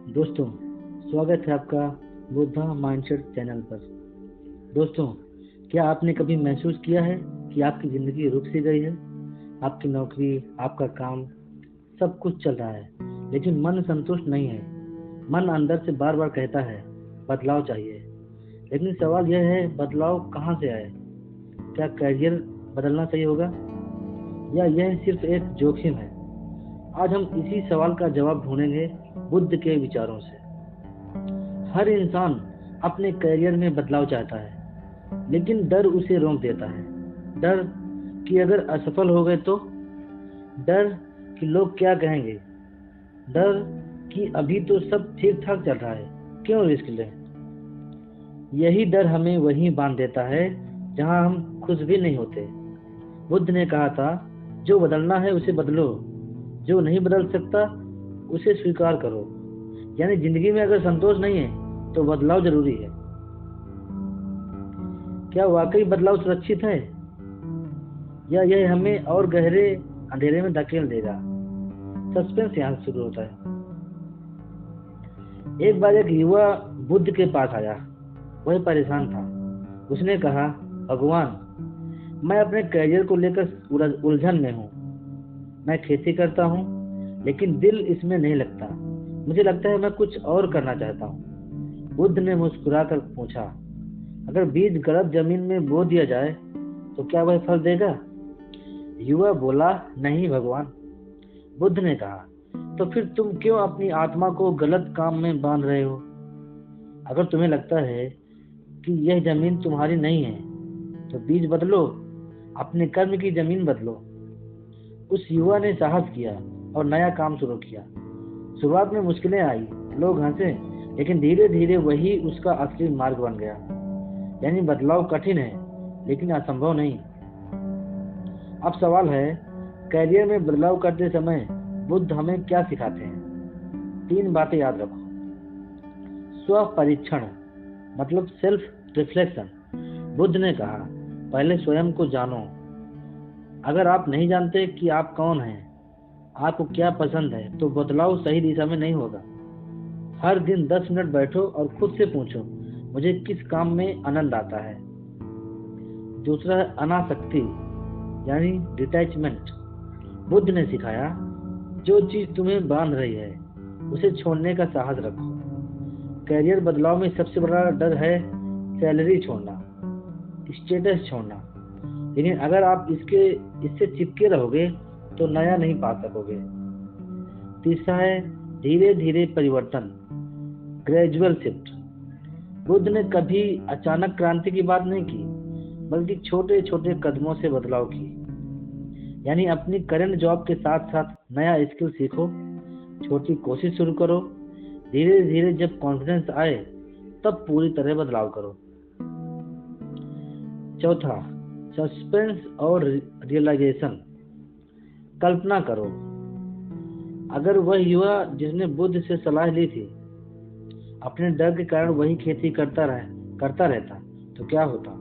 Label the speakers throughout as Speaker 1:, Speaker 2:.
Speaker 1: दोस्तों, स्वागत है आपका बुद्धा माइंडसेट चैनल पर। दोस्तों, क्या आपने कभी महसूस किया है कि आपकी ज़िंदगी रुक सी गई है? आपकी नौकरी, आपका काम, सब कुछ चल रहा है, लेकिन मन संतुष्ट नहीं है। मन अंदर से बार बार कहता है, बदलाव चाहिए। लेकिन सवाल यह है, बदलाव कहाँ से आए? क्या करियर बदलना सही होगा, या यह सिर्फ एक जोखिम है? आज हम इसी सवाल का जवाब ढूंढेंगे बुद्ध के विचारों से। हर इंसान अपने करियर में बदलाव चाहता है, लेकिन डर उसे रोक देता है। डर कि अगर असफल हो गए तो, डर कि लोग क्या कहेंगे, डर कि अभी तो सब ठीक ठाक चल रहा है, क्यों रिस्क लें। यही डर हमें वहीं बांध देता है जहां हम खुश भी नहीं होते। बुद्ध ने कहा था, जो बदलना है उसे बदलो, जो नहीं बदल सकता उसे स्वीकार करो। यानी जिंदगी में अगर संतोष नहीं है तो बदलाव जरूरी है। क्या वाकई बदलाव सुरक्षित है, या यह हमें और गहरे अंधेरे में धकेल देगा? सस्पेंस यहाँ शुरू होता है। एक बार एक युवा बुद्ध के पास आया। वह परेशान था। उसने कहा, भगवान, मैं अपने करियर को लेकर उलझन में हूँ। मैं खेती करता हूँ, लेकिन दिल इसमें नहीं लगता। मुझे लगता है मैं कुछ और करना चाहता हूँ। बुद्ध ने मुस्कुराकर पूछा, अगर बीज गलत जमीन में बो दिया जाए तो क्या वह फल देगा? युवा बोला, नहीं भगवान। बुद्ध ने कहा, तो फिर तुम क्यों अपनी आत्मा को गलत काम में बांध रहे हो? अगर तुम्हें लगता है कि यह जमीन तुम्हारी नहीं है तो बीज बदलो, अपने कर्म की जमीन बदलो। उस युवा ने साहस किया और नया काम शुरू किया। शुरुआत में मुश्किलें आई, लोग हंसे, लेकिन धीरे धीरे वही उसका असली मार्ग बन गया। यानी बदलाव कठिन है, लेकिन असंभव नहीं। अब सवाल है, करियर में बदलाव करते समय बुद्ध हमें क्या सिखाते हैं? 3 बातें याद रखो। स्व परीक्षण मतलब सेल्फ रिफ्लेक्शन। बुद्ध ने कहा, पहले स्वयं को जानो। अगर आप नहीं जानते कि आप कौन हैं, आपको क्या पसंद है, तो बदलाव सही दिशा में नहीं होगा। हर दिन 10 मिनट बैठो और खुद से पूछो, मुझे किस काम में आनंद आता है। दूसरा है अनासक्ति यानी डिटैचमेंट। बुद्ध ने सिखाया, जो चीज तुम्हें बांध रही है उसे छोड़ने का साहस रखो। करियर बदलाव में सबसे बड़ा डर है सैलरी छोड़ना, स्टेटस छोड़ना। लेकिन अगर आप इससे चिपके रहोगे तो नया नहीं पा सकोगे। तीसरा है धीरे धीरे परिवर्तन, ग्रेजुअल शिफ्ट। बुद्ध ने कभी अचानक क्रांति की बात नहीं की, बल्कि छोटे छोटे कदमों से बदलाव की। यानी अपनी करंट जॉब के साथ साथ नया स्किल सीखो, छोटी कोशिश शुरू करो, धीरे धीरे जब कॉन्फिडेंस आए तब पूरी तरह बदलाव करो। चौथा, सस्पेंस और रियलाइजेशन। कल्पना करो, अगर वह युवा जिसने बुद्ध से सलाह ली थी अपने डर के कारण वही खेती करता रहता तो क्या होता?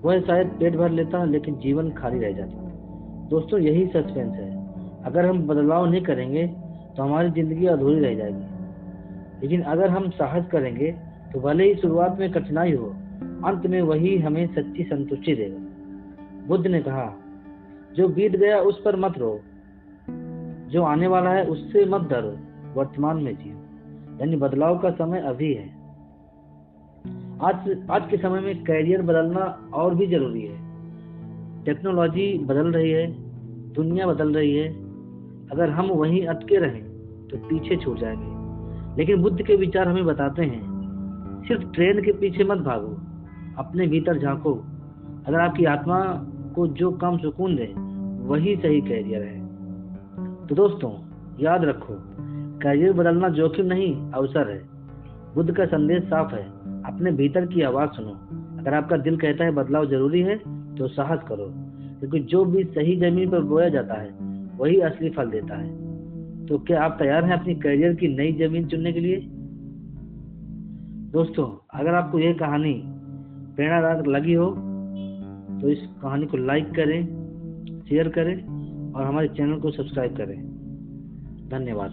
Speaker 1: वह शायद पेट भर लेता, लेकिन जीवन खाली रह जाता। दोस्तों, यही सस्पेंस है। अगर हम बदलाव नहीं करेंगे तो हमारी जिंदगी अधूरी रह जाएगी। लेकिन अगर हम साहस करेंगे तो भले ही शुरुआत में कठिनाई हो, अंत में वही हमें सच्ची संतुष्टि देगा। बुद्ध ने कहा, जो बीत गया उस पर मत रो, जो आने वाला है उससे मत डरो, वर्तमान में जियो। यानी बदलाव का समय अभी है। आज के समय में करियर बदलना और भी जरूरी है। टेक्नोलॉजी बदल रही है, दुनिया बदल रही है। अगर हम वहीं अटके रहें तो पीछे छूट जाएंगे। लेकिन बुद्ध के विचार हमें बताते हैं, सिर्फ ट्रेंड के पीछे मत भागो, अपने भीतर झांको। अगर आपकी आत्मा को जो कम सुकून दे वही सही करियर है। तो दोस्तों, याद रखो, करियर बदलना जोखिम नहीं, अवसर है। बुद्ध का संदेश साफ है, अपने भीतर की आवाज सुनो। अगर आपका दिल कहता है बदलाव जरूरी है तो साहस करो, क्योंकि जो बीज सही जमीन पर बोया जाता है वही असली फल देता है। तो क्या आप तैयार हैं अपनी करियर की नई जमीन चुनने के लिए? दोस्तों, अगर आपको यह कहानी प्रेरणादायक लगी हो तो इस कहानी को लाइक करें, शेयर करें और हमारे चैनल को सब्सक्राइब करें। धन्यवाद।